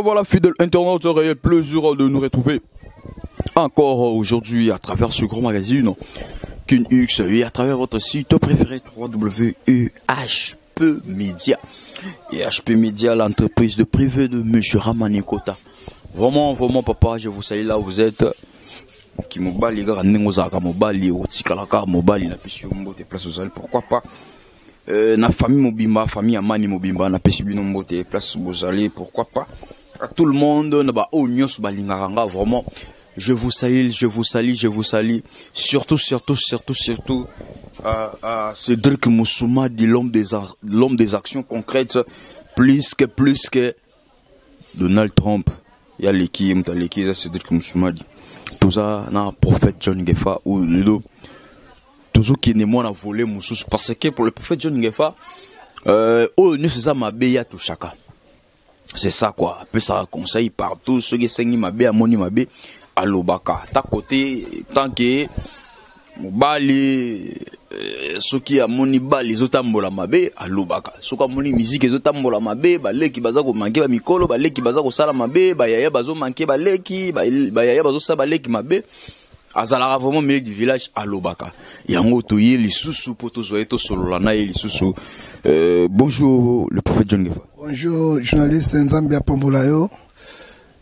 Voilà, fidèle internaute, réel plaisir de nous retrouver encore aujourd'hui à travers ce grand magazine KUNX et à travers votre site préféré www.HP Media. Et HP Media, l'entreprise de privé de Monsieur Ramani Kota. Vraiment, papa, je vous salue là où vous êtes. Qui mobali gars n'engozaka mobali otikalaka mobali na pisio mbote place aux allées, pourquoi pas na famille mobimba, famille amani mobimba na pesi bino mbote place aux allées, pourquoi pas à tout le monde na ba onyos balinganga. Vraiment je vous salue surtout à Cédric Moussoumadi, l'homme des actions concrètes, plus que Donald Trump. Il y a l'équipe Cédric Moussoumadi. Tout ça, na prophète John Ngefa ou Ludo. Toujours qui n'est moins à voler Moussous. Parce que pour le prophète John Ngefa, nous c'est ça ma béya tout chacun. C'est ça quoi. Après ça conseille partout. Ceux qui saignent ma bé, à moni ma bé, à l'obaka. Ta côté, tant que Mobali, ceux qui a moni bali, les autres ambola ma bé, à l'obaka. Ceux qui a moni musique, les autres ambola ma bé, balé qui baza ko manqué, ba mikolo, balé qui baza ko sala ma bé, ba yaya bazo manqué, balé qui, ba yaya bazo sa balé qui ma bé. Azalara vraiment milieu du village à l'obaka. Yango toye les sous poto zoeto sololana et les sous. Bonjour le prophète John Ngefa. Bonjour journaliste Nzambia Pambolayo.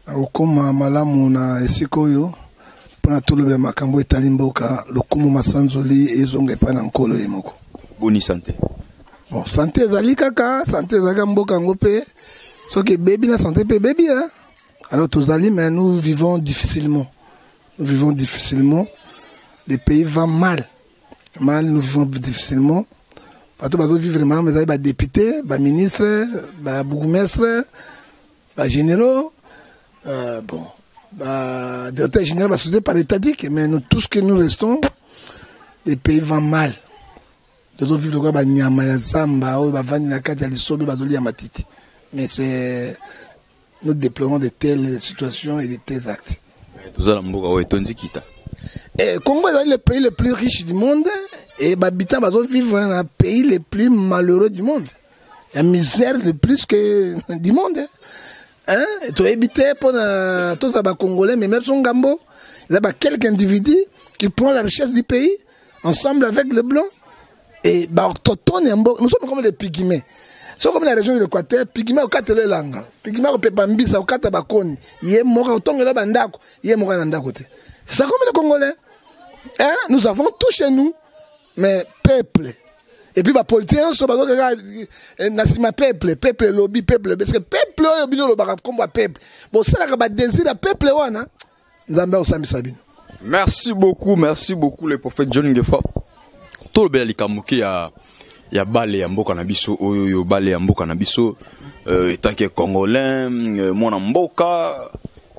Okoma malamu na esikoyo. Pona tolobe makambo etalimboka lokumu masanzoli ezonge pa na nkolo yemoko. Boni santé. Bon, santé ezali kaka, santé ezaka mboka ngope. Soki baby na santé pe baby hein. Alors tozali mais nous vivons difficilement. Nous vivons difficilement. Le pays va mal. Nous vivons difficilement. Partout bazo vivre mal, mais il y a des députés, des ministres, des bourgmestres, des généraux, bon. Directeur général va soutenir par l'étatique, mais nous, tout ce que nous restons, les pays vont mal. Nous devons vivre comme Nyama, Zamba, mais c'est. Nous déplorons de telles situations et de tels actes. Et Congo est le pays le plus riche du monde et les habitants vivent dans le pays le plus malheureux du monde. La misère le plus que du monde. Hein? Tu habites pour tous les Congolais, mais même son Gambo, il y a quelques individus qui prennent la richesse du pays ensemble avec le blanc. Et nous sommes comme des pygmées. C'est comme la région de l'Équateur, pygmées au 4 langues. Pygmées au Pepambisa, au 4 bakoni. Il y a mort au Tonga Bandako, il y a mort à Nandakote. C'est ça comme les Congolais. Hein? Nous avons tout chez nous, mais peuple. Et puis, les politiciens sont peuple lobby, peuple. Parce que peuple, comme peuple. Bon, c'est là que désir peuple. Merci beaucoup, le prophète John Ngefa. Tout le bel likamuki ya balé ya mboka na biso, oyo balé ya mboka na biso, étant que Congolais, mwana mboka,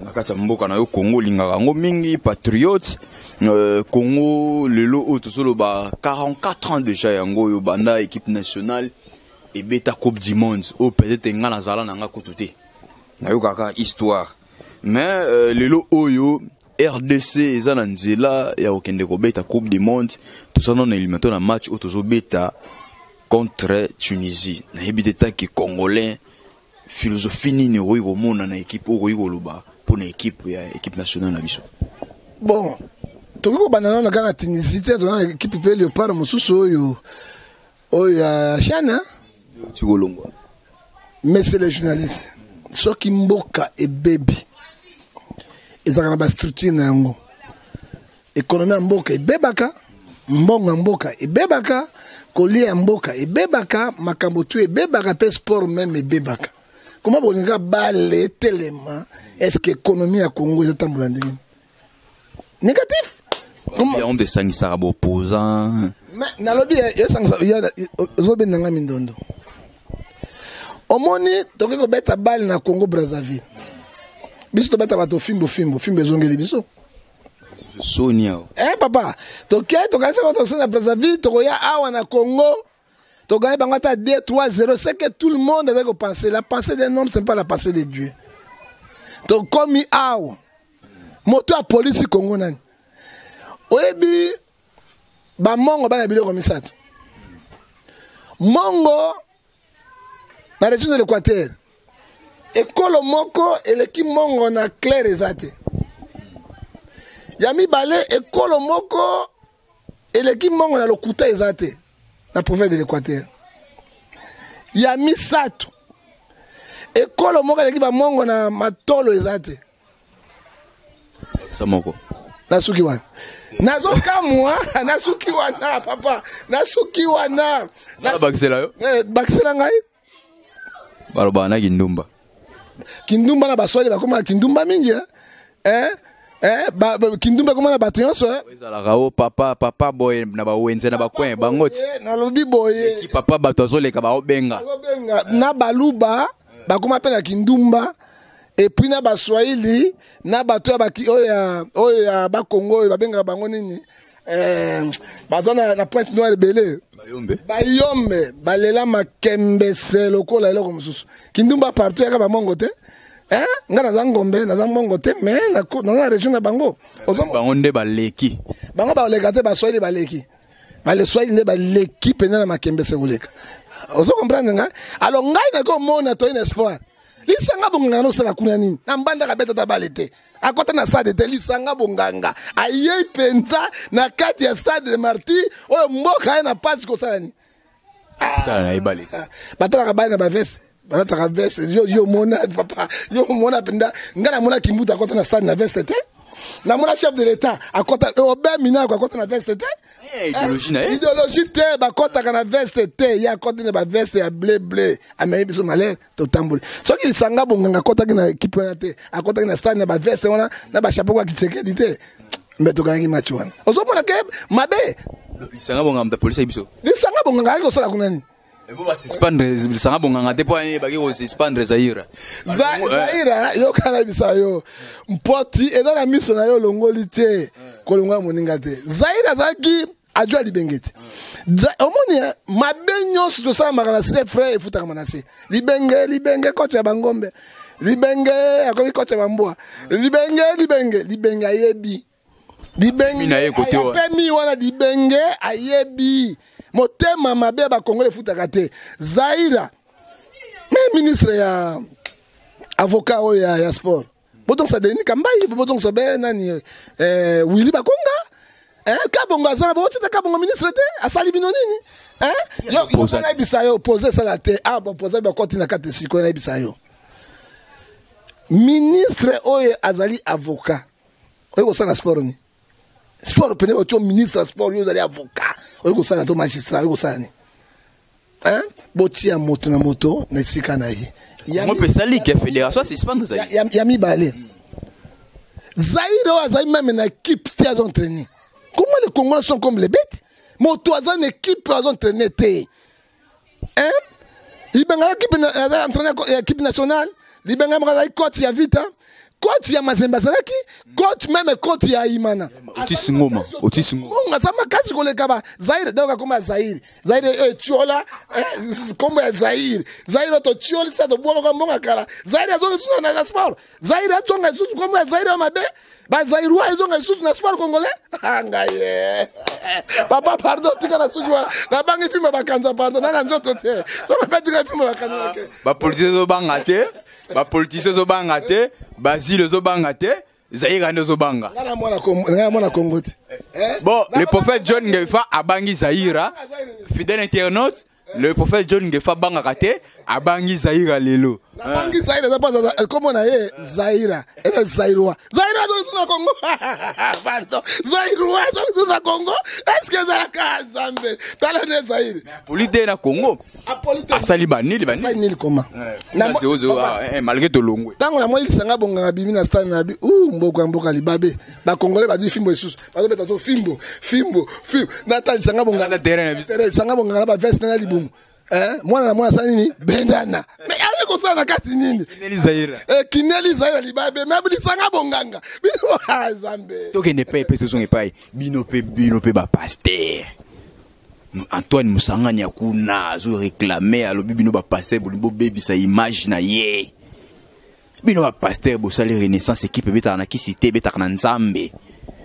nakati ya mboka na yo Congo lingaka ngo mingi, patriote. Congo, lelo otosolo ba 44 ans déjà yango yo banda équipe nationale et beta coupe du monde. Oh peut-être nga na zala na nga kotote. Na yo kaka histoire. Mais lelo oyo RDC eza na nzela ya okende ko beta coupe du monde. Tout ça non éliminatoire na match otozo beta contre Tunisie. Na yebite ta ki congolais philosophie ni oyo ko mona na équipe oyo ko loba pour na équipe nationale na biso. Bon, toko banana na kana Tunisie tona équipe pe Léopard mususu oyo Chana Tigolongo. Monsieur le journaliste, ce qui mboka et baby ezaka na ba structure na yango. Économie mboka et bebaka, mbongo mboka et bebaka, kolia mboka et bebaka, makambo tu et bebaka pe sport même et bebaka. Comment bolinga balé tellement est-ce que l'économie à Congo est tambola ndenge? Négatif. Comment on descend ça à opposant? Mais na lobby ya zobenanga mindondo. Omoni toke ko beta bal na Congo Brazzaville. Biso to beta bato fimbo ezongeli biso. Sonia. Papa, toke to kanisa ko na Brazzaville to ya awa na Congo. To gagner bangata 2-3-0, c'est que tout le monde a pensé. La pensée d'un homme, ce n'est pas la pensée de Dieu. Donc comme awa. Moto a police Congo nani. Oyebi ba mongo bana biloko misato. Mongo na région de l'Équateur ekolo moko eleki mongo na clair eza te. Ya mibale ekolo moko eleki mongo na lokuta eza te na province de l'Équateur. Ya misato ekolo moko eleki ba mongo na matolo eza te. Samoko Nasuki wana nazoka moi nasuki wana papa nasuki wana bakisela yo bakisela ngai baloba na kindumba na baswali bakoma kindumba mingi kindumba koma na bato nyonso ezalaka o papa boye na bawenze na bakwen bangoti nalobi boye ki papa bato azoleka baobenga na baluba bakoma mpe na kindumba. Et puis na baswahili na bato ya oya bakongo oyo babengaka bango nini baza na pointe noire belé bayombe balela makembese lokola eloko mosusu kindumba partout yaka bamongo te nga naza ngombe naza mongo te mais na région na bango bango nde baleki bango baleka te baswahili baleki baleswahili nde baleki pene na makembese koleka ozo comprendre nga alors ngai nakomona to une espoir lisanga bonganga no sala kuna nini na mbanda ka beta tabale te akota na stade te lisanga bonganga aye penza na kati ya stade de Marti oyo mboka na passe ko sala ni tala ibale batala ka bana ba veste batala ka veste yo mona papa yo mona penda ngana mona kimbuta akota na stade na veste te na mona chef de l'état akota obe mina akota na veste te idéologie te bakota kana veste te ya kota ne ba veste ya bleu ameri biso malere to tambule soki lisanga bonganga kota na équipe na te akota na stade na ba veste wana na ba chapeau kwa kitsekedi te mbeto kangi match wana ozomona ke mabe lisanga bonganga ta police biso lisanga bonganga ko sala kunani ebo ba suspendre lisanga bonganga te po ba ki ko suspendre Zaïra yo kana bisayo mpoti eza na miso na yo longoli te kolonga moninga te Zaïra zaki ajwa libengeti omoni mabe nyonso tosala makana se frère efutaka manase libenge kocha bangombe libenge akoki kocha bambwa libenge ayebi libenge ayapemi wana libenge ayebi motema mabe bakongole efutaka te Zaïra mais ministre ya avocat oyo ya sport bodongsa Denis Kambai bodongsa be nani Willy Bakonga kabongo azala botita kabongo ministre te asali bino nini yo na bisayo poser sala te bon poser ba koti na kate siko na bisayo ministre oyo azali avocat oyo ko sala sport ni sport pene ocho ministre sport yo azali avocat oyo ko sala to magistrat oyo ko sala ni botia moto na moto na sika na yi mo pesali ke fédération suspendre Zaïra ya mibale Zaïra azali même na équipe qui a entraîné. Comment les Congolais sont comme les bêtes? Moto a une équipe à entraîner. Il y a une équipe nationale. Il y a une coach ya vita. Coach ya Mazemba Zalaki. Coach même coach ya Imana. Otis Ngoma. Ngoma sama kazi koleka ba. Zaïre donc comme Zaïre. Zaïre tiola comme Zaïre. Zaïre to tiola ça de boire comme bon akala. Zaïre azo tuna na sport. Zaïre atonga susu comme Zaïre mabe. Ba Zaïre wa azo susu na sport congolais. Angaye. Papa pardon tika na susu wa. Na bangi filme bakanza pardon na nzoto te. So ba tika filme bakanza ke. Ba politicien zo bangate. Ba politicien zo bangate. Basile zo bangate. Zaïra ne zo banga. Bon, le prophète John Ngefa a bangi Zaïra. Fidèle internaute, le prophète John Ngefa banga kate a bangi Zaïra lelo. Bangi Zaïra ça pas comment on a Zaïra. Elle est Zaïrois. Zaïra dans le Congo. Pardon. Zaïrois dans le Congo. Est-ce que ça la Zambie? Tala ne Zaïre. Polité na Congo. A Salibani, Libani. Salibani comment? Malgré to longwe. Tango la moi il sanga bonga bimi na stade na bi. Mboka libabe. Ba Congolais ba di fimbo esusu. Ba zo beta so fimbo. Natal sanga bonga na terrain. Sanga bonga na ba veste na libumu. Mwana sana nini bendana mais ale ko sana kati nini Kineli Zaïra Kineli Zaïra libabe mais bili sanga bonganga bino Zambe to ke ne paye pe to son epai bino pe ba pasteur Antoine Musangani akuna zo réclamer alobi bino ba pasteur bo bebi sa image na ye bino ba pasteur bo sali renaissance équipe beta na ki cité beta na Nzambe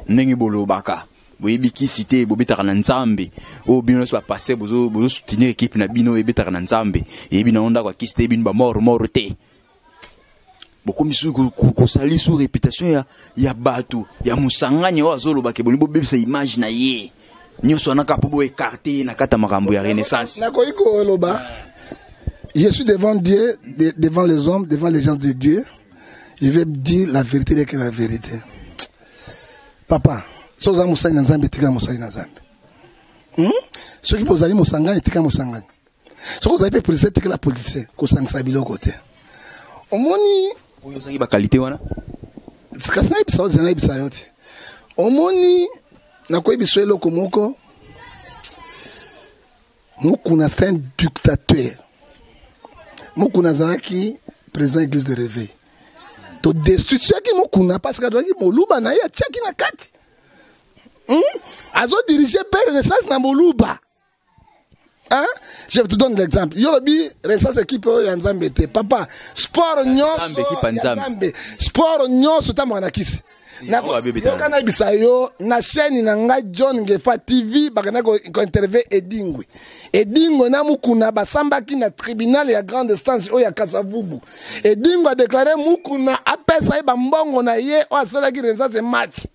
ndenge bolo baka boyebi ki cité bobetaka na Nzambe o bino so passer bozo soutenir équipe na bino ebetaka na Nzambe yebi na onda kwa ki cité bino ba mort te beaucoup misu ko sali sous réputation ya bato ya musanganya wa zolo ba ke boni bo bebisa image na ye nyoso na kapo écarté na kata makambo ya renaissance na ko iko loba je suis devant Dieu devant les hommes devant les gens de Dieu je vais dire la vérité avec la vérité papa so za musai na nzambe tika musai na nzambe ceux qui posali musanganya tika musanganya so ko za pe police tika la police ko sangsa biloko te omoni oyo sangi ba qualité wana sikasina ibisa ozana ibisa yote omoni na ko ibiso eloko moko mukuna c'est un dictateur mukuna zaki président église de réveil to destitution ki mukuna parce que doki moluba na ya tchaki na kati azo diriger père Renaissance na moluba. Hein? Je te donne l'exemple. Yorobi, Renaissance équipe ya Nzambe te. Papa, sport nyonso ya Nzambe. Sport nyonso ta mwana kisi. Na ko kana ibisa yo na chaîne na nga John Ngefa TV bakana ko interview Edingwe. Edingwe na mukuna basambaki na tribunal ya grande instance o ya Kasavubu. Edingwe a déclaré mukuna apesa ba mbongo na ye o asalaki Renaissance match.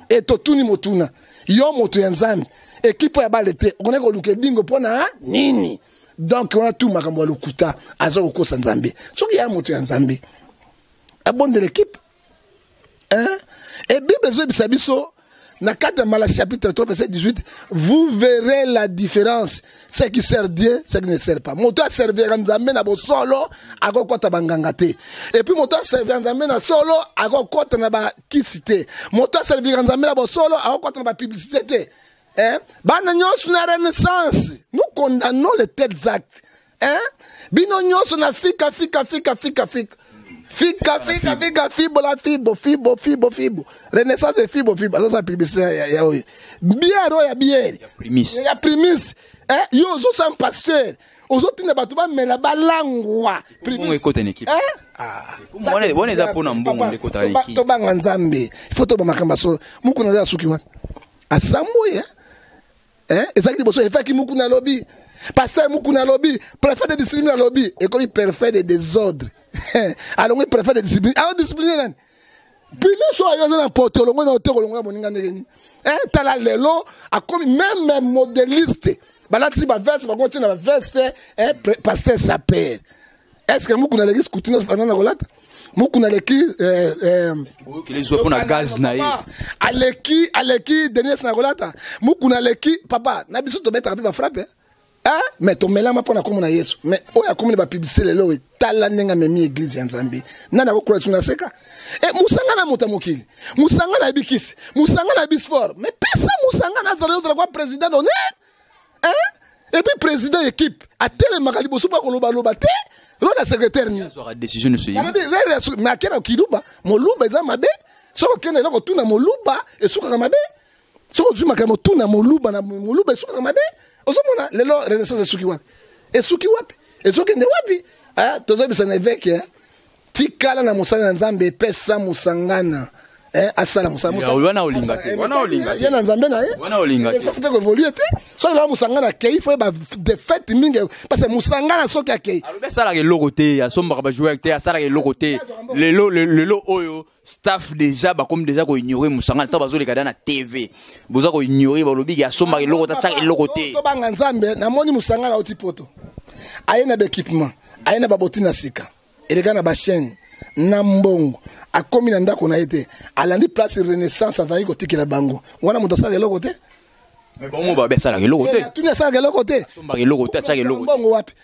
Et totuni motuna. Yo moto ya Nzambe. Équipe ya balete on est ko luke dingo pona nini donc on a tout makambo lukuta azo ko Nzambe soki ya moto ya Nzambe abonne de l'équipe hein et Bible zo bisabiso na 4 Malachie chapitre 3 verset 18 vous verrez la différence ce qui sert Dieu ce qui ne sert pas moto a servir Nzambe na bo solo akokota banganga te et puis moto a servir Nzambe na solo akokota na ba kisite moto a servir Nzambe na bo solo akokota na ba publicité te. Hein? Bana nyonso na Renaissance, nous condamnons les tels actes. Hein? Bino nyonso na fika. Fibo. Renaissance de fibo. Ça ça publicité ya oyo. Bière ya bière. Ya primis. Hein? Yo zo sam pasteur. Ozo tina batu ba mela balangwa. Primis. Écoute une équipe. Hein? Ah. Bon eza pona mbongo ndekota l'équipe. To banga Nzambe. Il faut to ba makamba so. Muko na la suki wa. Asambo ya. Hein? Et ça qui bosso et fait qui mukuna lobby. Pasteur mukuna lobby, préfet de discipline à lobby et comme il préfet de désordre. Alors il préfet de discipline. Ah discipliner nan. Puis le soir yo na porte longo na hotel longo moninga ndeni. Hein? Tala lelo a comme même modéliste. Balati ba veste ba continue na veste hein pasteur s'appelle. Est-ce que mukuna l'église coutuno na golata? Mukuna leki les oies pour la gaz naïe aleki dernier snagolata mukuna leki papa na biso to mettre ba frappe hein mais to melama pona comme na Yesu mais oya comme ba publicité lelo etala nenga memi église ya Nzambe nana ko kura tuna seka et musanga na motamokili musanga na bikisi musanga na bisport mais pesa musanga na zalo za kwa président honnête hein et puis président équipe a tele makalibo supa ko loba te Roda secrétaire ni aura décision de ce yé. Mais à quel kiluba, moluba eza mabe, soko kene loko tuna moluba et suka mabe. Soko zuma kama tuna moluba na moluba et suka mabe. Ozomona lelo Renaissance suki wapi. Et suki wapi? Et soki nde wapi? Ah, tozo bisa na évêque. Tikala na musana Nzambe pesa musangana. Asala musangana. Wana olinga te. Wana olinga. Yana Nzambe na ye. Wana olinga te. Ça peut évoluer te. So la musangana kei faut ba défaite mingi parce que musangana soki akei. Alors ça la logo te, ya somba ba jouer te, ça la logo te. Le lo oyo staff déjà ba comme déjà ko ignorer musangana ta bazo le kada na TV. Boza ko ignorer ba lobi ya somba logo ta tsa logo te. To banga Nzambe na moni musangana otipoto. Ayena d'équipement, ayena ba botina sika. Elegana ba chaîne na mbongo. A komi na ndako na ete alandi place Renaissance azali kotikela bango wana muto sala loko te mais bon ba be sala loko te tu ne sala loko te somba loko te tsa loko bongo wapi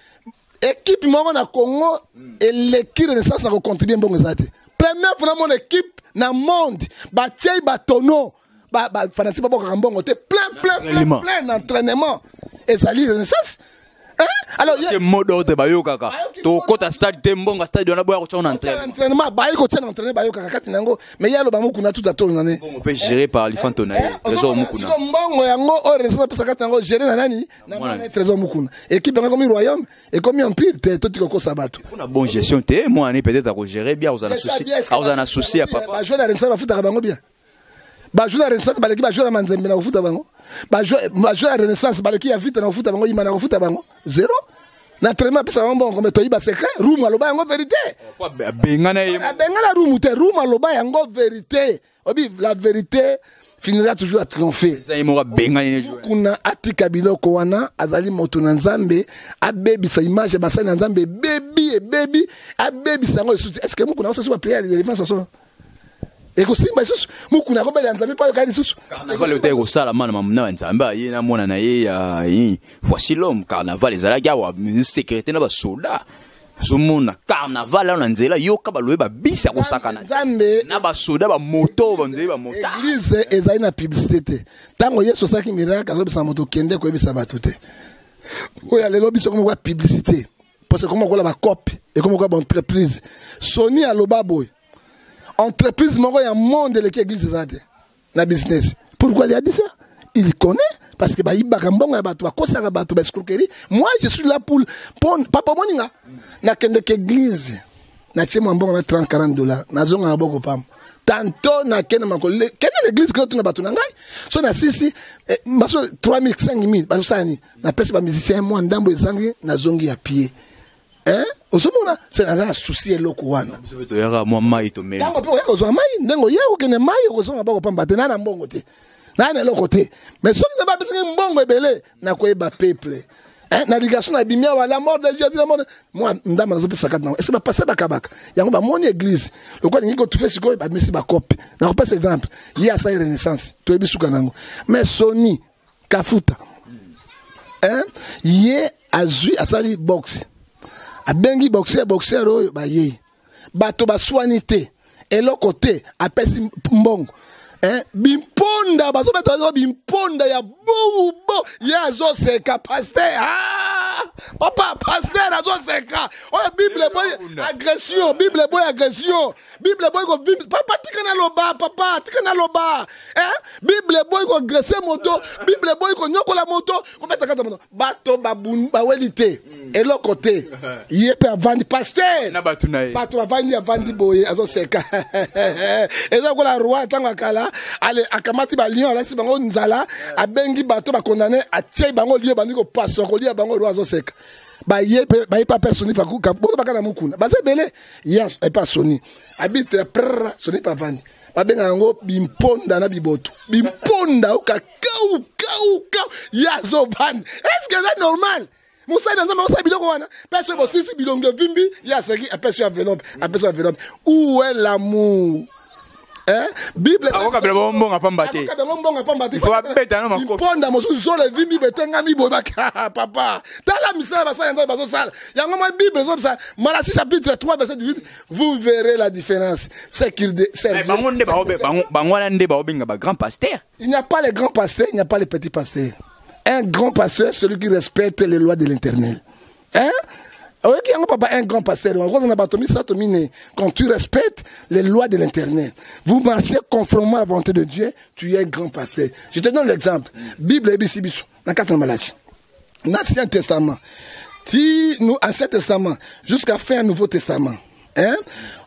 équipe moko na Congo et l'équipe Renaissance na ko contribuer bongo zate première fois mon équipe na monde ba tchei ba tono ba fanatique ba boka mbongo te plein d'entraînement et sali Renaissance. Alors c'est mode de bayo kaka to kota stade tembonga stade on a boya ko tchona entraînement bayo ko tchona entraînement bayo kaka kati nango mais yalo ba mukuna tout atolo nane on peut gérer par l'Ifantona trésor mukuna so mbongo yango o Renaissance pesa kati nango gérer na nani na mwana trésor mukuna équipe ngako mi royaume et comme empire te to tiko ko sabato on a bonne gestion te moi ani peut-être à gérer bien aux ana souci à papa ba jouer la Renaissance ba futa bango bien ba jouer la Renaissance ba l'équipe ba jouer la Manzembe na futa bango ba jouer la Renaissance ba l'équipe ya vite na futa bango imana na futa bango zéro. naturellement pesa bon comme toyiba secret room aloba yango vérité bengana room te room aloba yango vérité obi la vérité finira toujours à triompher kuna atika biloko wana azali moto na nzambe abebisa image basali na nzambe baby abebisa ngo est-ce que mukuna oso prière de délivrance so eko simba isusu mukuna ko bela nzambe pa kali isusu carnaval ote ko sala mana mamna nzambe ye na mona na ye ya voici l'homme carnaval ezalaki awa sécurité na ba soda zomona carnaval on nzela yoka baloye ba bisi ya kosakana nzambe na ba soda ba moto ba nzela ba mota église ezali na publicité tango yeso saki miracle azobisa moto kende ko ebisa bato te oya lelo biso comme quoi publicité parce que comment ko la ba copie et comment ko ba entreprise Sony aloba boy entreprise moko ya monde le église zate na business pourquoi il a dit ça il connaît parce que ba ibaka mbongo ya bato bakosaka bato ba escroquerie moi je suis là pour papa moninga na kende ke église na tchema mbongo na 30-40 dollars na zonga na boko pam tantôt na kende makole kende l'église que na bato na ngai so na sisi baso 3000 5000 baso sani na pesa ba musicien moi ndambo ezangi na zongi ya pied osomona c'est un souci eloko wana to yaka moi mai to meli tango pe yako zo mai ndengo yako kene mai ko zonga boko pam batena na mbongo te na na eloko te mais soki na ba pesa mbongo ebele na ko eba peuple na ligation na bimia wa la mort de Jésus la mort moi ndama nazo pesa kat na est-ce ba passer ba kabaka yango ba moni église lokwa ningi ko tu fais siko ba misi ba copie na ko pesa exemple il y a ça renaissance to ebisuka nango mais Sony kafuta ye azui asali boxe abengi boxer oyo ba ye bato ba soinité eloko te apesi mbongo bimponda bazo beta bimponda ya bo ya zo seka pasteur papa pasteur azo seka oya bible boy agression bible boy ko papa tikana loba papa tikana loba bible boy ko agresser moto bible boy ko nyokola moto ko beta kata moto bato ba welite eloko te ye pe avandi pasteur na bato na ye bato avandi boye azo seka eza ko la roi tanga kala ale akamati ba lion ala si bango nzala abengi bato ba condamné atie bango lieu bandiko passo ko lia bango roi azo seka ba ye pa personne fa ka boto bakana mukuna ba se bele ya e pa Sony habite prr Sony pa vandi ba benga ngo bimponda na biboto bimponda ka ya zo vandi est-ce que c'est normal Moussa dans un moussa biloko wana personne aussi si bilongo vimbi ya seki aperçu enveloppe où est l'amour Bible mbonga pambate faut apeta no makoko ponda mosu zole vimbi betenga mi bobaka papa tala misala basa nza bazo sala yango ma Bible zo ça Malachie chapitre 3 verset 18 vous verrez la différence c'est qu'il c'est bangwana nde ba obenga ba grand pasteur il n'y a pas les grands pasteurs il n'y a pas les petits pasteurs un grand pasteur celui qui respecte les lois de l'Éternel papa un grand pasteur quand tu respectes les lois de l'Éternel vous marchez conformément à la volonté de Dieu tu es un grand pasteur je te donne l'exemple Bible ebisibisu na 4 Malachie l'Ancien Testament si nous Ancien Testament jusqu'à fin Nouveau Testament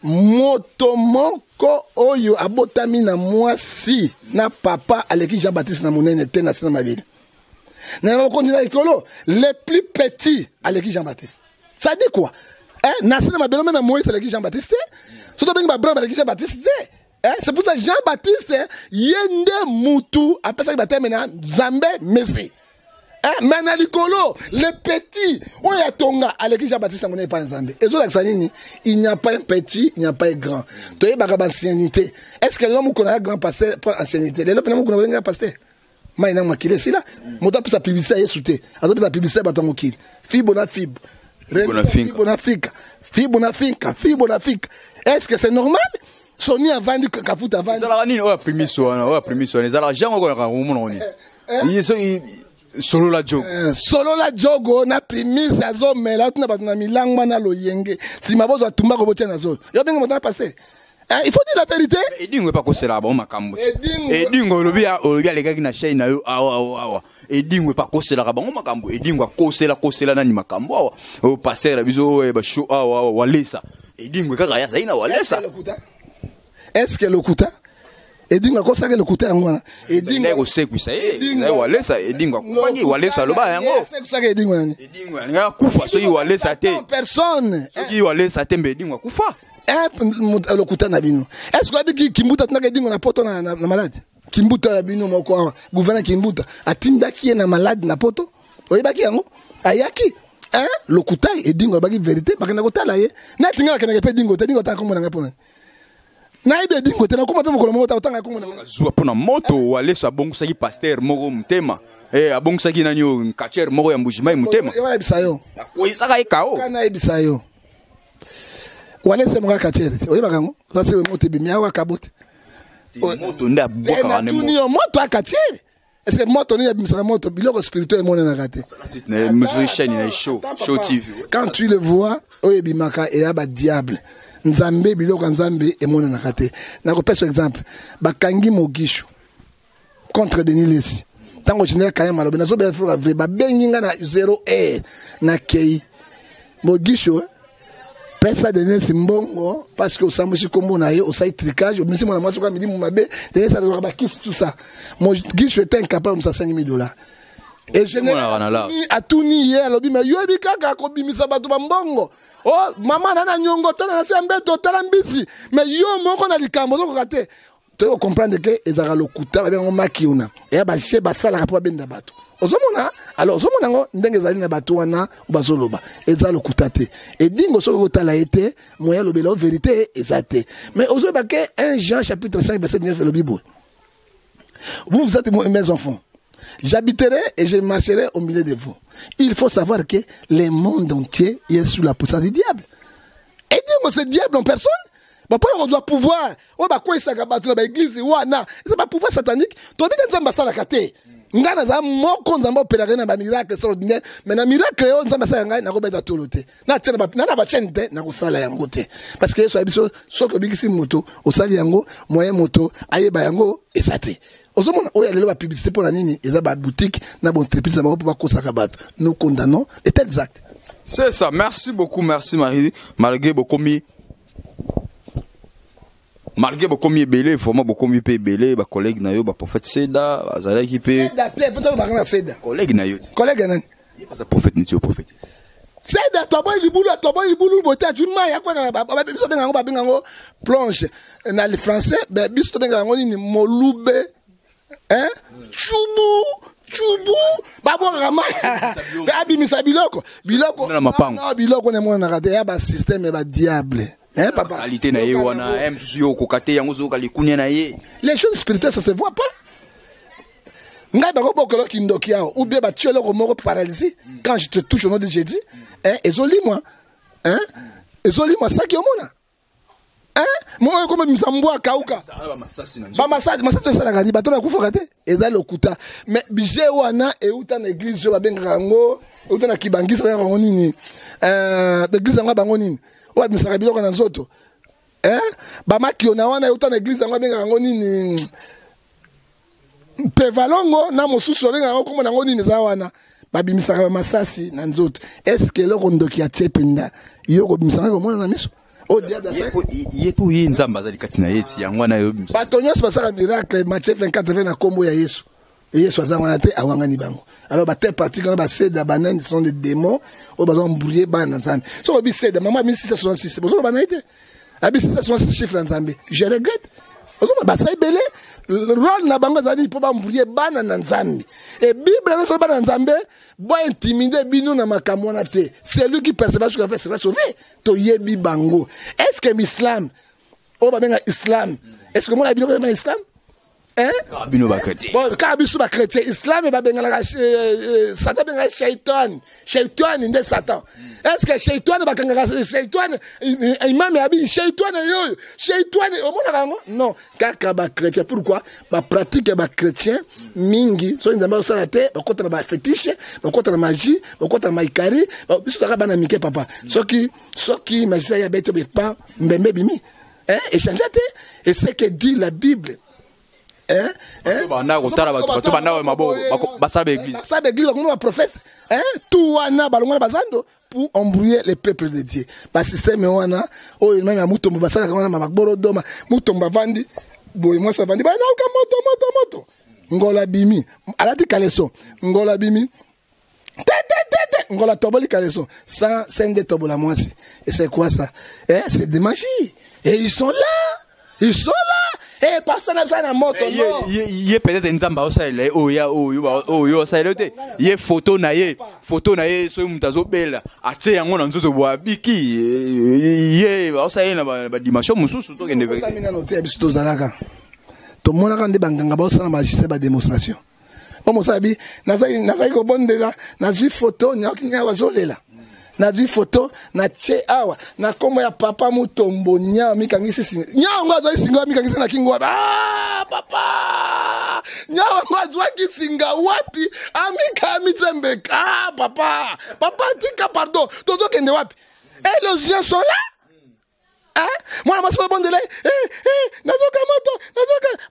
motomoko oyo abotami na mwasi na papa aleki Jean-Baptiste na monene te na sina mabili na continue écolo les plus petits aleki Jean-Baptiste. Ça dit quoi? Nassina Mabelo même Moïse avec Jean-Baptiste. Surtout bien ma brave avec Jean-Baptiste. C'est pour ça Jean-Baptiste yende mutu après ça il va terminer Zambé Messi. Mais na likolo les petits oya tonga avec Jean-Baptiste on n'est pas en Zambé. Et là il n'y a pas un petit, il n'y a pas un grand. Tu es bagaba ancienneté. Est-ce que l'homme connaît un grand pasteur pour ancienneté? L'homme connaît un grand pasteur. Maïna makile c'est là. Mota pour sa publicité est souté. Alors sa publicité batamokil. Fibonafib. Fibonafika. Est-ce que c'est normal? Sony a vendu Kafuta vendu. Ça la nini oya primiso les ala jango ko ka umuno ni. Solo la jogo na primise azo mela tuna batuna milangwa na loyenge. Si mabozo atumba ko botia na zolo. Yo benga mota pasteur. Il faut dire la vérité. Edingo pa kosela ba makambo. Edingo lobia lekaki na chaîne na yo awa. Edingo pa kosela ka bango makambo. Edingo kosela nani makambo awa. O passer biso ba show awa walesa. Edingo kaka ya saina walesa. Est-ce que le kuta? edinga ko saka lokuta yango wana edinga ko sekwisa edinga walesa edinga kufanyi walesa loba yango saka edinga nani edinga nga kufa so yi walesa te personne so yi walesa te mbe edinga kufa lokuta na bino est-ce que abiki kimbuta tunaka edinga na poto na malade kimbuta ya bino moko awa gouverneur kimbuta atindaki na malade na poto oyebaki yango ayaki lokuta edinga baki vérité bakana kotala ye na tinga kana ke edinga te dingo ta komona ngapona na ibe dingo te na koma pe mokolo mota otanga komona zuwa pona moto walesa bongusaki pasteur moko mutema abongusaki nani yo nkacher moko ya mbujimai mutema wala bisayo koisaka ikao kana ibisayo walesa moko kacher oyebaka ngo parce que moto bimia wa kabote moto nda boka na tuni yo moto akacher est-ce que moto ni bimisaka moto biloko spirituel mona na kate na muso chaîne na show TV quand tu le vois oyebimaka et aba diable nzambe biloko nzambe emona na kate na ko pesa exemple bakangi mogisho contre Denis Lesi tango général kayama lobe na zo be fura vrai ba benginga na 0 air na kei mogisho pesa Denis mbongo parce que osambusi kombo na ye osai tricage omisi mona maso kwa midi mu mabe Denis ça doit ba kiss tout ça mogisho était incapable de me $5,000 et général atuni hier lobi mais yobi kaka ko bimisa batu ba mbongo. Oh, maman nana nyongo tana na sembe to tala mbisi mais yo moko na likambo to kate to comprendre que ezara lokuta ba bengo makiuna e ba che ba sala ka po benda bato ozomona alors ozomona ngo ndenge zali na bato wana bazoloba ezala lokuta te et dingo so ko tala ete moya lobela vérité ezate mais ozoba que 1 Jean chapitre 5 verset 9 le Bible vous êtes mes enfants j'habiterai et je marcherai au milieu de vous. Il faut savoir que le monde entier est sous la puissance du diable. Et dire que c'est diable en personne, bah pour on doit pouvoir. Oh bah quoi ça gabato na église wana, c'est pas pouvoir satanique. To bi nzamba sala kate. Ngana za moko nzamba opérer na ba miracle extraordinaire, mais na miracle yo nzamba sala ngai na ko beta tolote. Na tsena ba na ba chaîne te na ko sala yango te. Parce que so abiso so ko bigisi moto, osali yango, moyen moto, ayeba yango esate. Ozomona oya lelo ba publicité pour la nini eza ba boutique na ba entreprise ba ko kosaka bato nous condamnons et tel acte c'est ça merci beaucoup merci Marie malgré bokomi belé vraiment bokomi pe belé ba collègue na yo ba prophète Seda bazala ki pe Seda te peut-être ba kana Seda collègue na yo collègue nani pas ça prophète ni tu prophète Seda to boy libulu bota tu ma ya kwa ba biso benga ngo plonge na le français ba biso benga ngo ni molube hein chubu babo rama abimisa biloko na biloko ne mona kate ya ba système ba diable hein papa qualité na ye wana msusu yo ko kate yango zo kalikunya na ye les choses spirituelles ça se voit pas ngai ba ko bokolo kindoki yao ou bien ba tuelo ko moko paralysé quand je te touche au nom de Jésus hein ezoli moi ça qui omona moi comme msambwa kauka ba masasi ça la gadi bato na kufa kate eza lokuta mais bije wana euta na église ba benga ngo euta na kibangisa ba ngo nini église ngo bango nini wa misaka biloko na nzoto ba makio na wana euta na église ngo benga ngo nini pevalongo na mosusu benga ngo komo na ngo nini za wana ba bimisaka ba masasi na nzoto est-ce que loko ndoki ya chependa yo ko bimisaka ko mona na miso au diable ça yepo yi nzamba zali katina yeti yango na yo batonyos basaka miracle Matthieu 24 na kombo ya Yesu azanga te awanga ni bango alors ba te pratique ba Seda banane sont des démons au bazon brouiller bana nzambe so bi Seda maman 1666 bozo banaite abi 1666 chiffre nzambe je regrette ozo ba sai belé rôle na bango zani po ba brouiller bana nzambe et bible na so bana nzambe bo intimider bino na makamona te c'est lui qui persévère sur la fait sera sauvé to yebi bango est-ce que l'islam o ba benga islam est-ce que moi la bino ba islam Bino ba chrétien. Bon, kabisu ba chrétien, islam ba bengala Satan benga shaitan. Shaitan inde Satan. Est-ce que shaitan ba kanga shaitan imam abi shaitan yo. Shaitan o mona rango? Non, kaka ba chrétien. Pourquoi? Ba pratique ba chrétien mingi, so nzamba osala te, ba kota ba fétiche, ba kota na magie, ba kota na maikari, ba bisu taka bana mike papa. Soki magie ya beto be pa mbembe bimi. Et changeate. Et c'est que dit la Bible. Tout wana balongona bazando pour embrouiller les peuples de Dieu. Ba système wana o même ya mutombo basala kana mabakboro doma mutombo bavandi boy moi ça bandi ba na moto ngola bimi alati kaleso ngola bimi ngola toboli kaleso sans scène de tobola moi si et c'est quoi ça c'est des magies et ils sont là et personne n'a na moto non yé peut-être nzamba osaile yo saile te yé photo na yé so mutazo bela atie yango na nzoto bwa biki yé osaile na ba dimension mususu to kende vérité tamina noter biso to zalaka to mona kan de banganga ba osala magistère ba démonstration o mosabi nazai ko bondela na zui photo nya wazolela na zui photo na che awa na kombo ya papa mutombo nya mikangisi singa nya ngwazo singa mikangisi na kingwa papa nya ngwazo kisinga wapi amika mitembe papa tika pardon toto kende wapi et les gens sont là moi je suis bon de là nazoka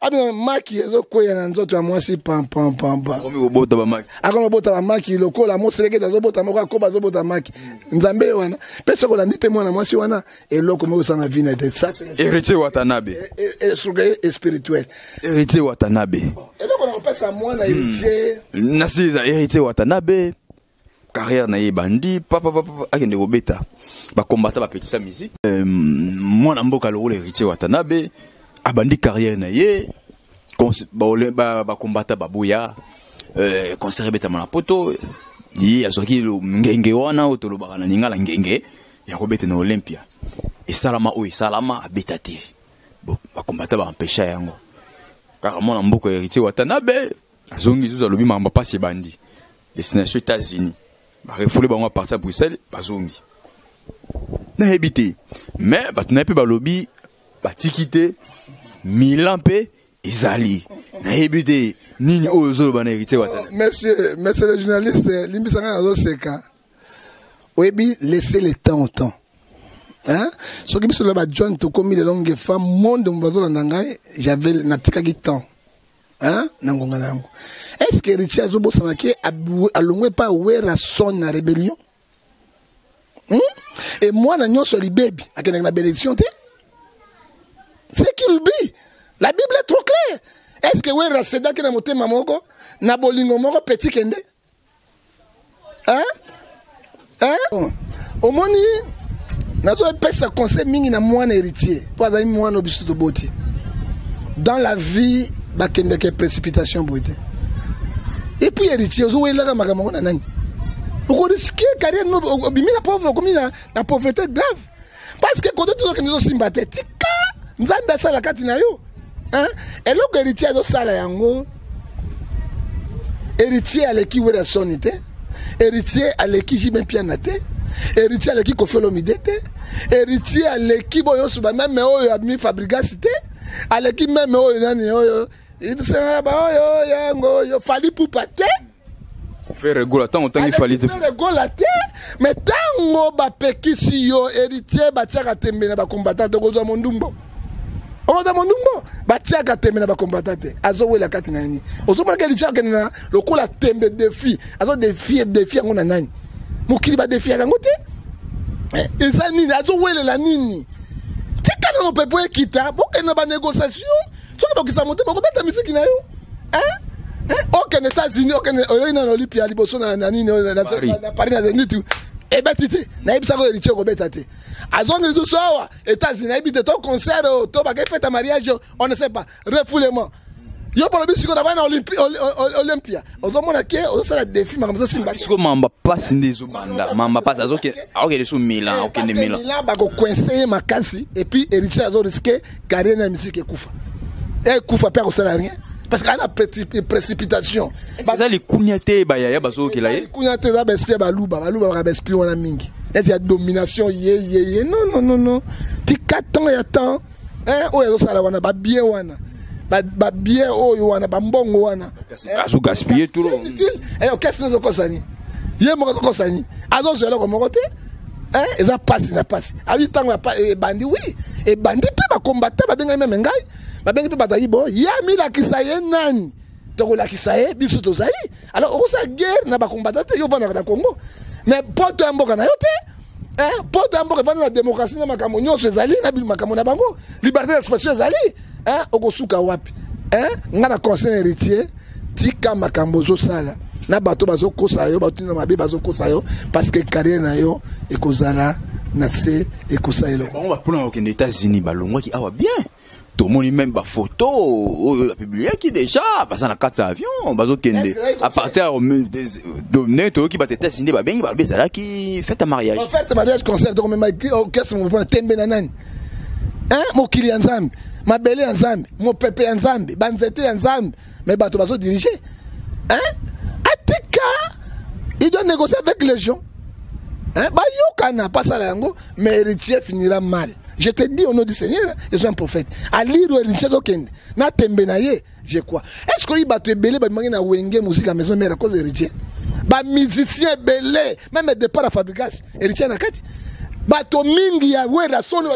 moto maki ezokoya na nzoto ya mwasi pam komi obota ba maki akoma bota ba maki lokola moseleke azobota moko akoba azobota maki nzambe wana pesa ko landi pe mwana mwasi wana eloko moko sana vina ete ça c'est héritier Watanabe et spirituel héritier Watanabe eloko na pesa mwana héritier nasiza héritier Watanabe carrière na yebandi papa akende kobeta ba combattre ba petite musique moi na mboka le héritier Watanabe abandi carrière na ye ba combattre ba boya concert beta na poto yi azoki ngenge wana otolobaka na ningala ngenge ya kobeta na Olympia et salama abeta te bon ba combattre ba empêcher yango car moi na mboka héritier Watanabe azongi zuza lobi mamba pasi bandi destination États-Unis ba refoulé bango partir à Bruxelles bazongi na habité mais batuna pe balobi batikité Milan pe ezali na habité nini ozo bana héritier Watanabe monsieur le journaliste limbisanga nazo seka oyebi laisser le temps au temps hein so que biso ba John to komi le longue femme monde mbazo na ngai j'avais natikaki temps hein nangonga nango est-ce que héritier azobo sanake alongwe pas wera son na rébellion et moi na nyonso libebi akena na bénédiction te c'est qu'il dit la Bible est trop claire est-ce que wera seda ke na motema moko na bolingo moko petit kende omoni nazo pesa conseil mingi na mwana héritier po azali mwana obisu to boti dans la vie bakende ke précipitation boite et puis héritier ozo welaka makambo na nani on risque carrière no bimi na pauvre comme na pauvreté grave parce que quand tu nous simbaté tika nzambe sala kati na yo hein et le héritier do sala yango héritier aleki wera sonité héritier aleki jibe pianate héritier aleki kofelo midete héritier aleki boyo suba même oyo ami fabricacité aleki même oyo nani oyo ibisana ba oyo yango yo fali poupate faire rigola tant autant il fallait te faire rigola te mais tango ba pekisi yo héritier ba tiaka tembe na ba combattant to gozo mondumbo ba tiaka tembe na ba combattant te azo wela kati na nini ozo mona ke héritier kana lokola tembe défi azo défi ngona nani mukili ba défi yango te eza nini azo wela la nini tika na pepo ekita bokena ba négociation soki bakisa mote bako beta musique na yo aucun États-Unis aucun oyina na Olympia liboso na nini na Paris na zenitu ebetite na ibisa ko héritier ko beta te azongi tout ça États-Unis na ibite to concert to ba fête mariage on ne sait pas refoulement yo pour le bisiko na na Olympia ozomona ke osala défi makambo simba bisiko mamba passe ndezo banda mamba passe azoke aoke so Milan aoke ne Milan ba ko coincer makasi et puis héritier azo risquer carrière na musique kufa kufa pe ko sala rien parce qu'il y a une précipitation. C'est ça les kunyate bayaya baso ki la ye. Kunyate za bespia baluba ba bespia wana mingi. Il y a domination non. Ti 4 ans ya temps. Oyo zo sala wana ba bien wana. Ba bien oyo wana ba mbongo wana. Azu gaspiller tout. Qu'est-ce que ko sani? Ye mo ko sani. Azo zo ko mo te. Eza passe na passe. Abi tango ya bandi oui. Et bandi pe ba combattre ba benga même ngai. Babengi pe batayi bon ya mila kisaye nani toko la kisaye biso tozali alors on sa guerre na ba combattre yo vana na Congo mais poto mboka na yo te poto mboka vana na démocratie na makambo nyonso ezali na bil makambo na bango liberté d'expression ezali okosuka wapi nga na conseil héritier tika makambo zosala na bato bazokosa yo bato na mabe bazokosa yo parce que carrière na yo ekozala na se ekosa elo on va prendre aux États-Unis balongwa qui awa bien tout le monde même ba photo la publié qui déjà passant na 4 avions bazo kende à partir de neto qui ba États-Unis ba bien ba bezala qui fait un mariage concert donc même orchestre mon prendre tembe na nani mo kili nzambe mabele nzambe mo pepe nzambe banzete nzambe mais bato bazo diriger atika il doit négocier avec les gens Bayokana pas ça yango mais héritier finira mal. Je te dis au nom du Seigneur, je suis un prophète. À lire héritier okende na tembenaye, je crois. Est-ce que il ba te belé ba mangi na wenge musique à maison mère à cause héritier? Ba musicien belé, même départ à fabrication, héritier na kati. Ba to mingi ya wera solo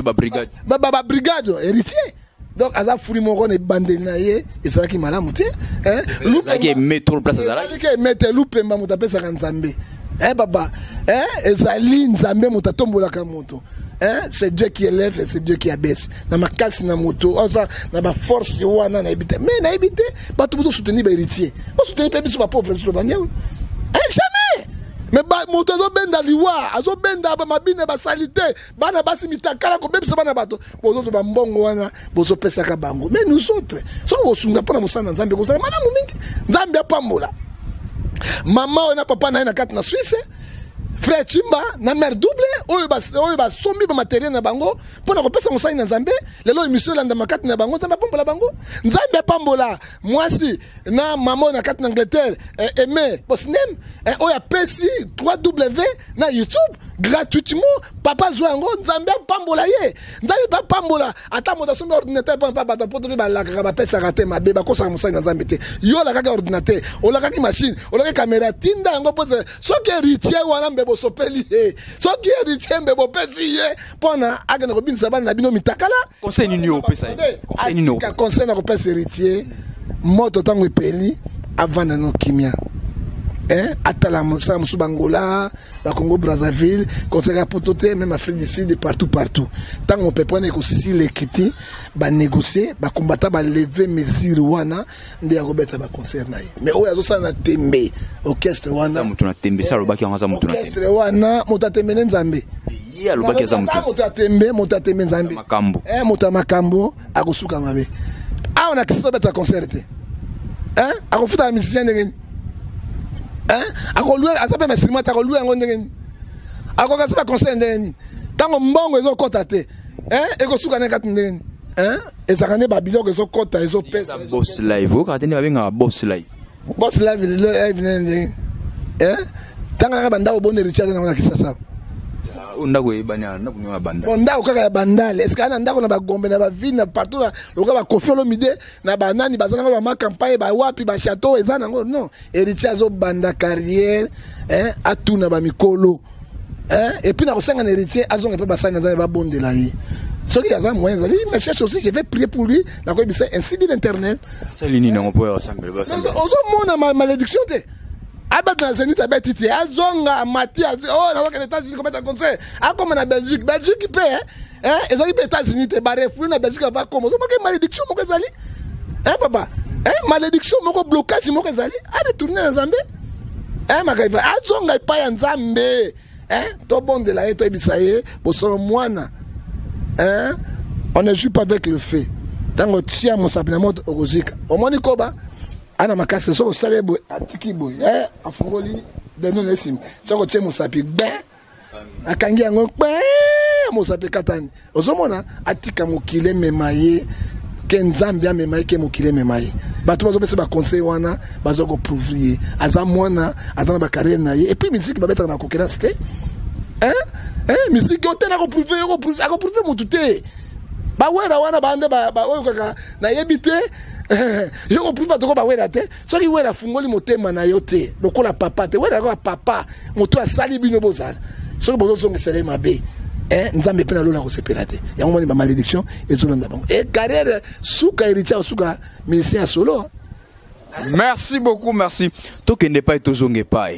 ba brigade. Ba brigade héritier. Donc aza furi moko ne bande na ye ezalaki malamu te lupe mettre place azalaki ke mettre lupe mba mutapesa kanzambe baba ezali nzambe mutatombolaka moto c'est Dieu qui élève et c'est Dieu qui abaisse na makasi na moto oza na ba force wana na ebite mais na ebite ba tout soutenir ba héritier ba soutenir pe biso ba pauvre biso banya jamais mais ba moto zo benda liwa azo benda ba mabine ba salité bana basi mitakala ko bebisa bana bato bozo to ba mbongo wana bozo pesa ka bango mais nous autres so osunga pona musana nzambe ko sala mana mumingi nzambe apambola maman on a papa na kati na Suisse frère Chimba na mère double oyo ba sombi ba matériel na bango pona ko pesa musana na nzambe lelo émission landa makati na bango nzambe apambola bango nzambe apambola mwasi na maman na kati na Angleterre aimé bosnem oya pesi 3W na YouTube gratuitement papa zoango nzambe apambola ye nzambe apambola ata moto sombi ordinateur pa ba poto ba la ka ba pesa raté mabe ba kosa musana na nzambe te yo la ka ordinateur o la ka machine o la ka caméra tinda yango pose soki héritier wana mbebo sopeli ye soki héritier mbebo pesi ye pona aga na kobinisa bana na bino mitakala conseil nini opesa conseil nini opesa conseil na kopesa héritier moto tango epeli avanda no kimia atala ça musu bangola ba Congo Brazzaville conseil à pototé même Afrique du Sud partout tango peut prendre aussi les critiques ba négocier ba combattre ba lever mesure wana ndi akobeta ba concert na mais oyo azosa na tembe orchestre wana mutu na tembe ça lobaki ngasa mutu na orchestre wana mutu atembe nzambe ya lobaki za mutu atembe nzambe makambo mutu makambo akosuka mabe on a kisa beta concert akofuta musicien ndenge akolue asape instrument akolue yango ndenge akokasi ba conseil ndenge tango mbongo ezokota te ekosuka na kati ndenge ezakane ba biloko ezokota ezopesa boss live okatene babenga boss live ndenge tanga na banda obone Richard na na kisasa ndako ebanya na kunywa banda ndako kaka ya bandale est-ce que ana ndako na bagombe na ba ville na partout là loka ba kofiolo mide na banani bazana ba ma campagne ba wapi ba château ezana ngo non héritier zo banda carrière atuna ba mikolo et puis na kosanga na héritier azonga pe basana za ba bondela yi soki yaza moyen zali mais cherche aussi je vais prier pour lui na ko bisa ainsi dit l'internet ça lini na ngopo ya sangela ba sangela ozo mona malédiction te abat na zenit abetiti azonga Mathias na waka na États-Unis comme conseil comme na Belgique pe ezali pe États-Unis te ba reflux na Belgique va comme so moko malédiction moko ezali papa malédiction moko blocage moko ezali a retourner na Nzambe makaiva azonga pa ya Nzambe to bondela ye to ebisaye bosolo mwana on ne joue pas avec le feu tango tia mosapina moto okozika omoni koba ana makasi soko salebo atiki boy afungoli deno nesim soko tie mosapi akangi yango mosapi katani ozomona atika mokile memaye ke Nzambe amemaye ke mokile memaye bato bazopesa ba conseil wana bazoko prouver aza mwana azana ba carrière na ye et puis musique babeta na concurrence te musique otena ko prouver mutu te ba wera wana bande ba oyo kaka na yebite yo prouver to ko ba wera te soki wera fungoli motema na yo te lokola papa te wera ko papa moto asali bino bozala soki bozo songa sele mabe Nzambe pena lola ko sepela te yango moni ba malédiction ezolanda bango et carrière suka héritier suka ministère solo. Merci beaucoup, merci. To kende pa tozonge pa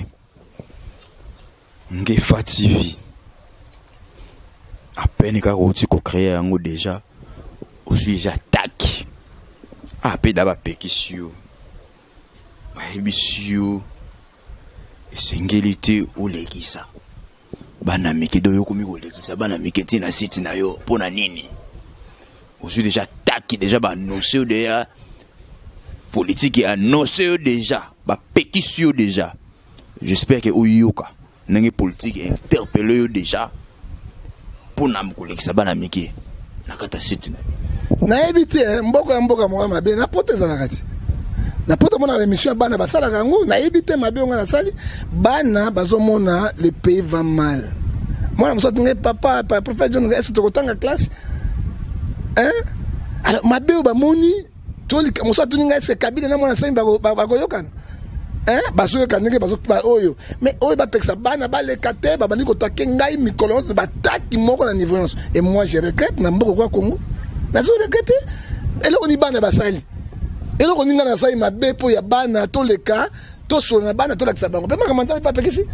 Ngefa TV à peine ka ko créer yango déjà aussi déjà taki pe da bapekisi yo bayebisi yo esengeli te olekisa bana mike do yokomi kolekisa bana mike ntina siti na yo mpona nini ozwi déjà taki déjà banonse yo deya politique annonce yo déjà bapekisi yo déjà j'espère que oyoka ndenge politique interpellé yo déjà mpona kolekisa bana mike na kata siti na yo nayebi te mboka ya mboka moko mabe napoto ezalaka te napoto mona émission ya bana basalaka yango nayebi te mabe onga nasali bana bazomona le pays va mal mwana mosusu ngai papa prophète John est tokotanga classe alors mabe oyo bamoni tolika mosusu atuni ngai ese kabine na mwana sami bakoyokana bazoyoka ndenge oyo mais oyo bapekisa bana baleka te babandi kotake ngai mikolo bataki moko na niveau nyonso et moi je regrette na mboka kwa Congo nazo regrette eloko ni bana basali eloko ninga nasali mabe po ya bana toleka tosolo na bana tolakisa bango pe makamanta bapekisi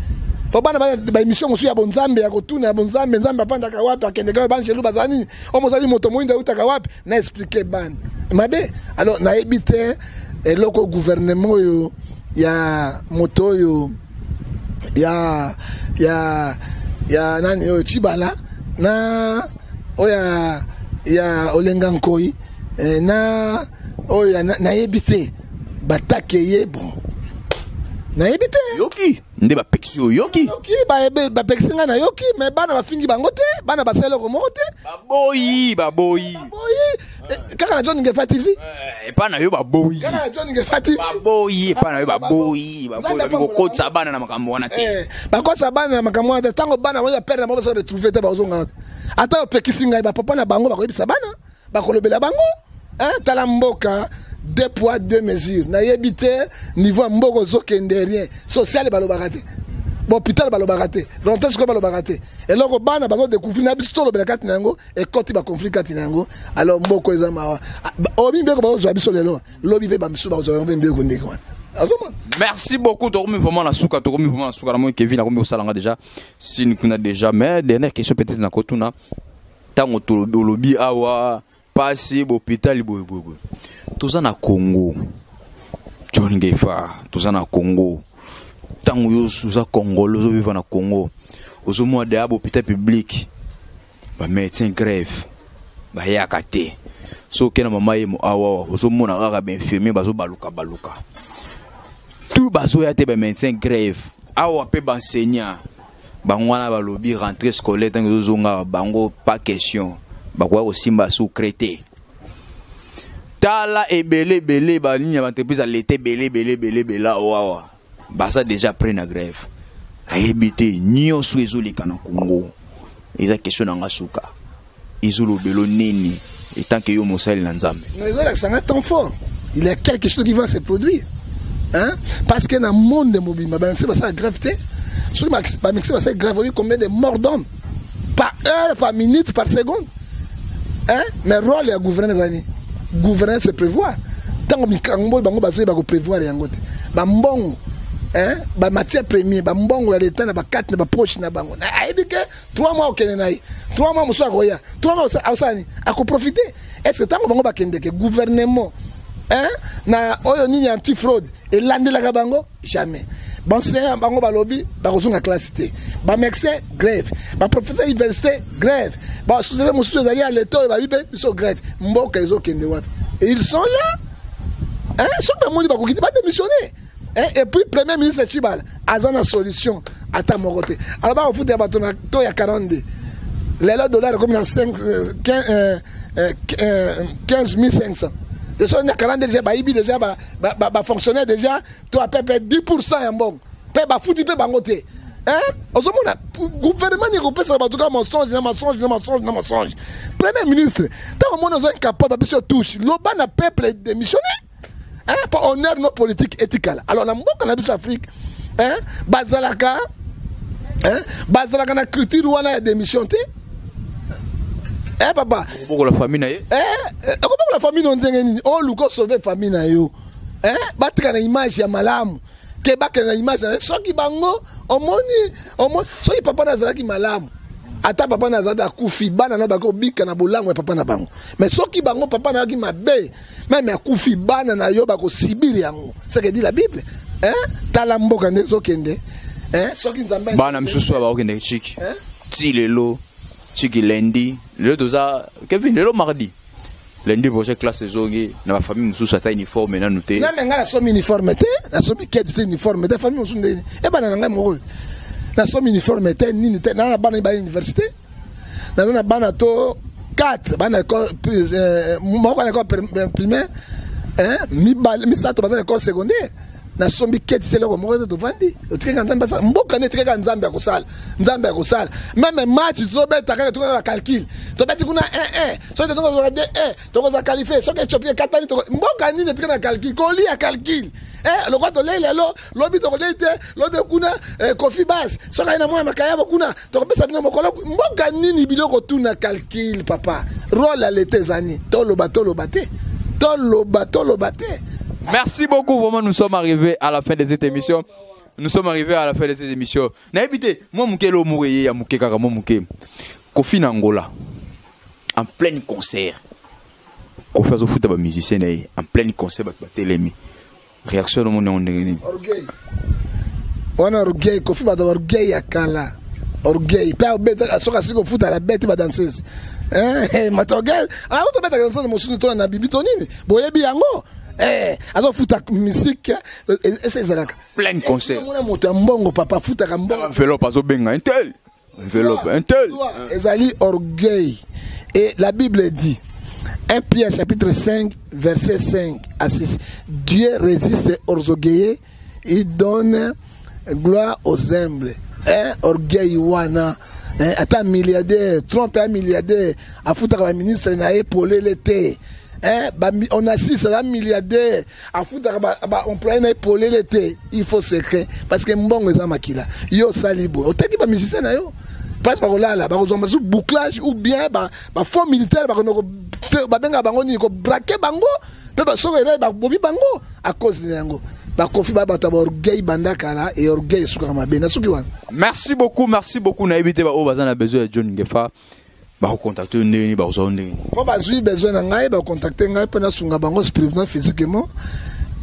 po bana ba émission mosu ya bonzambe ya kotuna ya bonzambe nzambe apandaka wapi akende ka banjelu bazani o mozali moto moinda utaka wapi na expliquer bana mabe alors na ebite eloko gouvernement yo ya moto yo ya nani yo Chibala na oya ya Olenga Nkoi na oya na ebite batake ye bon na ebite yoki nde bapekisi yo yoki bapekisi nga na yoki mais bana bafingi bango te bana basala ko moko te baboyi kaka na John Ngefa TV epa na yo baboyi kaka na John Ngefa TV baboyi epa na yo baboyi bakotsa bana na makambo wana te bakotsa bana na makambo wana te tango bana moya perdre mo se retrouver te bazonga ata opekisi ngai bapapa na bango bakoyebisa bana bakolobela bango tala mboka 2 poids 2 mesures na yebite niveau mboko zokende rien social balobaka te hôpital balobaka te rentrée scolaire balobaka te eloko bana bazo découvrir na biso lobela kati nango et koti ba conflit kati nango alors mboko eza mawa obi mbeko bazo zwa biso lelo lobi pe ba biso bazo zwa mbeko ndeko azoma. Merci beaucoup tokomi vraiment na suka na moi Kevin na komi salanga déjà si nous kuna déjà mais dernière question peut-être na kotuna tango to lobi awa passer hôpital boy toza na Congo John Ngefa toza na Congo tango yo suza Congolais zo vivre na Congo ozo mo de hôpital public ba médecin grève ba yakate so kena mama ye mo awa ozo mo na kaka ba infirmier bazo baluka tout bazo ya te ba médecin grève awa pe ba enseignant bangwana ba lobby rentrée scolaire tango zo nga bango pas question ba kwa osimba sous crété tala ebele ba ligne d'entreprise à l'été belé wawa basa déjà pris na grève ayebite nyonso ezoleka na Congo eza question na ngasuka izolo belo nini et tant que yo mosali na nzambe mais ça n'a tant fort il y a quelque chose qui va se produire parce que dans le monde de mobile ba c'est ça grève té sur ba mixer ça grève combien de morts d'hommes par heure par minute par seconde mais rôle ya gouvernement gouverner se prévoir tant mikango bango bazoye ba ko prévoir yango te ba mbongo ba matière première ba mbongo ya l'état na ba 4 na ba poche na bango na ayebi ke 3 mois okene na 3 mois muso akoya 3 mois ausani ako profiter est-ce que tango bango ba kende ke gouvernement na oyo nini anti fraude et landela bango jamais banseya bango ba lobby ba kozunga classe te ba médecin grève ba professeur université grève ba société muso ezali à l'état ba bipe biso grève mboka ezokende wapi et ils sont là so ba moni ba kokiti ba démissionner et puis premier ministre Chibala azana solution ata mokote alors ba ofuta ba tona to ya 42 les dollars comme dans 15,500 déjà on a 40 déjà ba ibi déjà ba fonctionnaire déjà to à peu près 10% en bon pe ba futi pe bangote ozomona gouvernement ni repesa ba tuka mensonge premier ministre tant on est incapable ba touche loba na peuple démissionner pour honneur nos politiques éthiques alors na mboka na biso Afrique bazalaka na culture wana ya démission te papa beaucoup la famille na ye beaucoup la famille non ndenge nini o luko sauver famille na yo batika na image ya malamu ke baka na image na soki bango omoni soki papa na zalaki malamu ata papa na zada kufi bana na bako bika na bolango papa na bango mais soki bango papa na ki mabe même akufi bana na yo bako sibiri yango c'est que dit la Bible hein tala mboka nde sokende hein soki nzamba bana msusu ba okende chiki ti lelo chiki lundi le doza Kevin lelo mardi lundi prochaine classe zongi na ba famille msusu ata uniforme na nuté na menga la somme uniforme te la somme quête uniforme de famille msusu ndeni e bana na ngai mo na somme uniforme te nini te na bana ba université na bana to 4 bana école moko na école primaire hein mi sato bana école secondaire na sombi quête te loko moko to vandi otikanga nzambe sa mboka ne tikanga nzambe ya kosala même match to beta ka to na calcul to beti kuna 1 so te to ko de to ko za qualifier so ke chopie katani to mboka ni ne tikanga calcul ko li ya calcul le quoi to lelo lobi to lete lobi kuna kofi bas so ka ina mwa makaya kuna to ko pesa bino mokolo mboka nini biloko tuna calcul papa rôle à l'été zani to lo bato Merci beaucoup, vraiment nous sommes arrivés à la fin de cette émission. Na évité, moi mukelo moureye ya muke kaka muke. Kofi na Angola. En plein concert. Kofi azo futa ba musicien en plein concert ba telemi. Réaction mon on est orgueil. On orgueil, Kofi ba orgueil ya kala. Orgueil. Pa beta soka siko futa la bête ba danseuse. Matogal. Ah on to beta danseuse mo sunu to na bibi to nini? Boyebi yango. Alors futa musique c'est ça plein concert mon moto mbongo papa futa ka mbongo enveloppe azo benga intel ezali orgueil et la Bible dit 1 Pierre chapitre 5 verset 5 à 6 Dieu résiste aux orgueilleux il donne gloire aux humbles orgueil wana ata milliardaire trompe un milliardaire afuta ka ministre na épaulé l'été on a 600 milliardaires à foutre on peut épauler l'été il faut secret parce que mbongo eza makila yo salibo otaki ba musicien na yo parce que là ba kozomba sous bouclage ou bien ba fond militaire ba benga bango ni ko braquer bango pe ba sokere ba bobi bango à cause de yango ba kofi ba bata orgueil bandaka là et orgueil suka mabena suki wana. Merci beaucoup na éviter ba o bazana besoin de John Ngefa. Ba contacter ndeni ba uzonde ko bazui besoin na ngai ba contacter ngai pena sunga bango spirituellement physiquement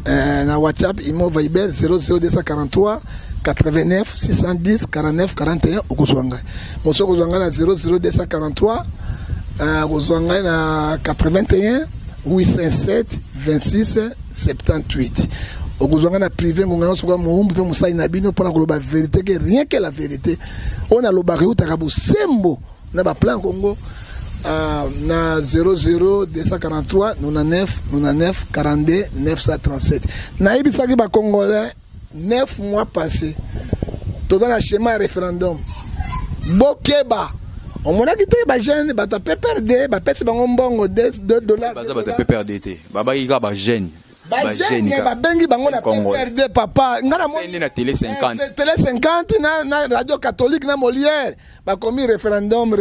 na WhatsApp imo Viber 00243 89 610 49 41 okozwanga moso kozwanga na 00243 kozwanga na 81 807 26 78 okozwanga na privé ngona soka muumbu pe musai na bino pona koloba vérité que rien que la vérité on a loba reutaka busembo na ba plan Congo na 00243 99 42 937 na ibisaki ba congolais 9 mois passés tout dans la schéma référendum bokeba on mona kité ba jeune ba ta PPRD ba petse bango mbongo $2 ba ta PPRD baba yi ba jeune ba bengi bango na PPRD papa ngana mo na télé 50 télé 50 na radio catholique na Molière ba komi référendum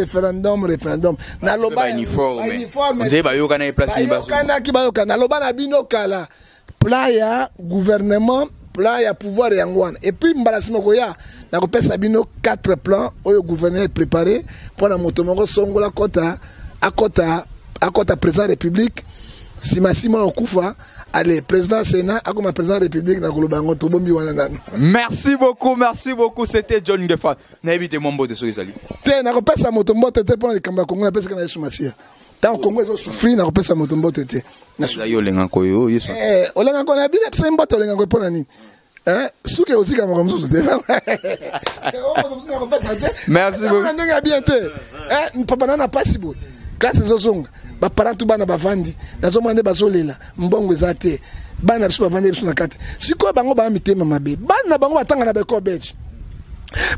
na loba uniforme on ba yoka na place ba kana ki ba yoka na loba na bino kala playa gouvernement playa pouvoir yangwana et puis mbalasimo ko ya na ko pesa bino 4 plans oyo gouverneur préparé pour na moto moko songola kota akota président république Simon Okufa. Allez, président Sénat, à comme président République, merci beaucoup, c'était John Ngefa. N'évitez mon beau de ce sali. Tiens, n'a pas sa motombo, t'étais pas les Cambas Congo, parce qu'on a soumacia. Tant qu'on Congo, ils ont souffert, n'a pas sa motombo, t'étais. N'a pas eu l'encoyo, yes. Olenga a bien, c'est un bateau, l'encoyo pour l'année. Hein, souke aussi comme ça, merci beaucoup. On a bien été. Hein, papa n'a pas si beau. Quand c'est Zozong. Ba parents tout bana bavandi nazo mande bazolela mbongo ezate bana biso bavandi biso na kati siko bango ba mitema mabe bana bango batanga na beko beji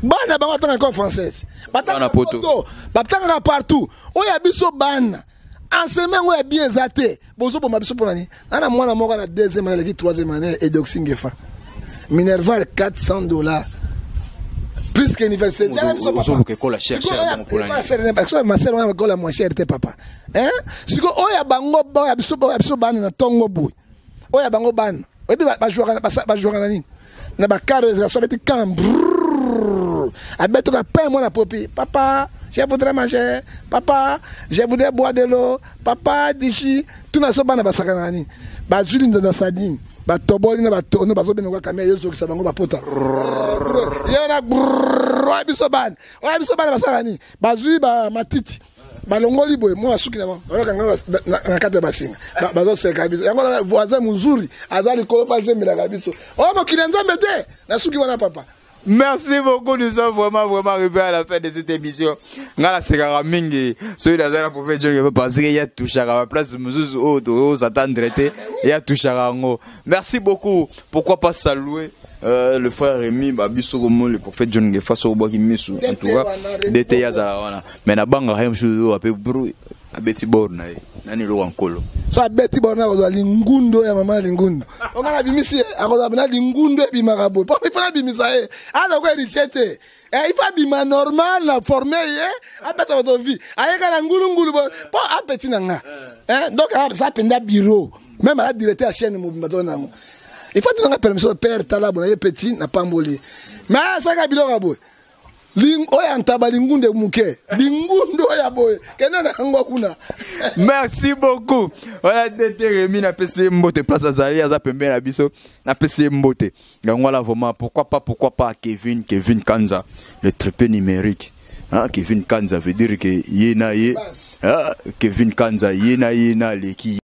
bana bango batanga ko française batanga poto batanga partout oya biso bana enseignement oya bien ezate bozo bomba biso ponani na mwana moko na deuxième année la troisième année et Ngefa Minerval $400 plus qu'université. Ma sœur on a la moins chère papa. Hein? Si ko oya bango oya biso ban na tongo boy. Oya bango ban. Obi ba jouer na nini? Na ba carré ça beti camp. Abeto ka pain moi na popi. Papa, je voudrais manger. Papa, je voudrais boire de l'eau. Papa, d'ici. Tout n'a pas de basakanani. Bazuli dans sardine. Batoboli na batono bazobe ngwa kamera yozo kisabango bapota. Yana brrr bisoban. Oya bisoban basakani. Bazuli ba matiti. Balongoli boy moi suki na na kata basinga. Bazo seka biso. Yango voisin muzuri azali kolo bazemela kabiso. Oh mo kilenza mbete na suki wana papa. Merci beaucoup, nous sommes vraiment arrivés à la fin de cette émission. Ngala sekara mingi, celui d'Azara pour faire John Gefa parce qu'il y a touché à la place Mouzouz au s'attendre traité, il y a touché à Rango. Merci beaucoup. Pourquoi pas saluer le frère Rémi Babiso Gomo, le prophète John Gefa sur Boki Misu en tout cas d'été Yazara. Mais na banga rien chose peu bruit. A Betty Borna nani lo ankolo. So Betty Borna ko lingundo ya mama lingundo. Ongana bimisi akoza bina lingundo e bimakabo. Po ifana bimisa e. Ada ko erichete. Ifa bima normal na formé e. Apeta votre vie. Ayeka na ngulungulu po apeti nanga. Donc ça penda bureau. Même à la directeur à chaîne mo bimazona ngo. Il faut donner permission père tala bona ye petit na pamboli. Mais ça ka biloko boy. Merci beaucoup. Voilà, Rémi n'a PC Mbote place à Zali, à Zapembe la biso, n'a PC Mbote. Voilà vraiment, pourquoi pas Kevin Kanza, le triplé numérique. Hein, Kevin Kanza veut dire que yena ye, Kevin Kanza yena leki.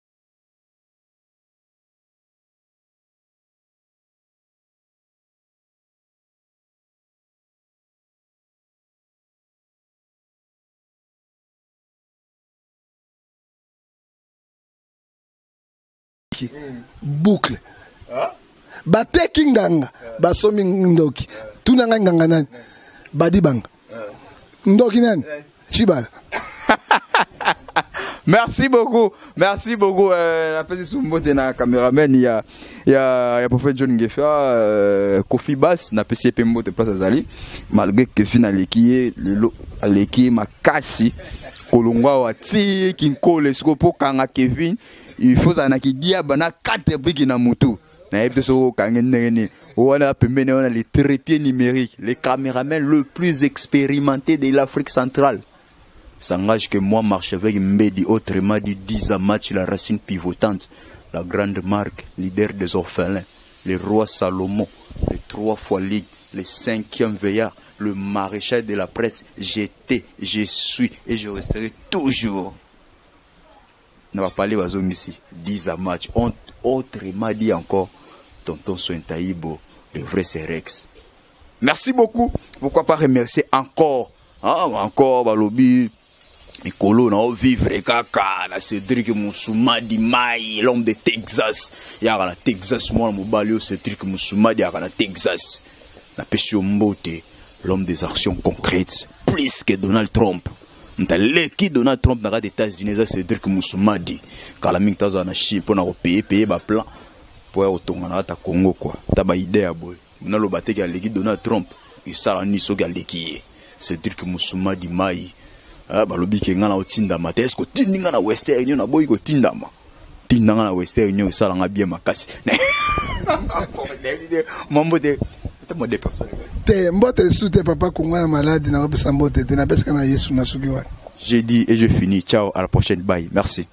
Boucle. Bateki nganga. Basomi ndoki. Tunanga nganga nani. Badibanga. Ndoki nani. Chibal. Merci beaucoup. La petite Sumbote na caméraman, il y a prophète John Gefa, Kofi Bass, na PC Pembote place Azali. Malgré que finaleki le aleki makasi. Kolongwa wati kinkole skopo kanga Kevin. Il faut en acquérir bana 4 briques na moto. Na ebte so kangene on a les trépieds numériques, les caméramans le plus expérimentés de l'Afrique centrale. S'engage que moi marche avec Mbedi autrement du 10 à match la racine pivotante, la grande marque, leader des orphelins, le roi Salomon, les 3 fois ligue, le 5e veillard, le maréchal de la presse, j'étais, je suis et je resterai toujours. On va parler aux hommes ici. 10 à match. Autrement dit encore, tonton Sointaïbo, le vrai Rex. Merci beaucoup. Pourquoi pas remercier encore. Encore, Balobi. Nicolo, on vivre kaka. La Cédric Moussoumadi Maï, l'homme de Texas. Il y a la Texas, moi, mon balio, Cédric Moussoumadi, il y a la Texas. La pêche Mbote, l'homme des actions concrètes. Plus que Donald Trump. Qui Donald Trump dans les États-Unis, c'est Cédric Moussoumadi. Quand la minute na Chine pour payer ba plan pour autonga ta Congo quoi. Ta ba idée à boy. Na lo bateki à l'équipe Donald Trump, il sala ni so galeki. Cédric Moussoumadi mai. Balobi ke ngana otinda ma est-ce que tindinga na Western Union na boy ko tindama. Tindanga na Western Union sala nga bien makasi. Mambo de Mbote soute papa Kungwana malade na Mbote na beska na Yesu na sugiwa. J'ai dit et je finis. Ciao, à la prochaine. Bye. Merci.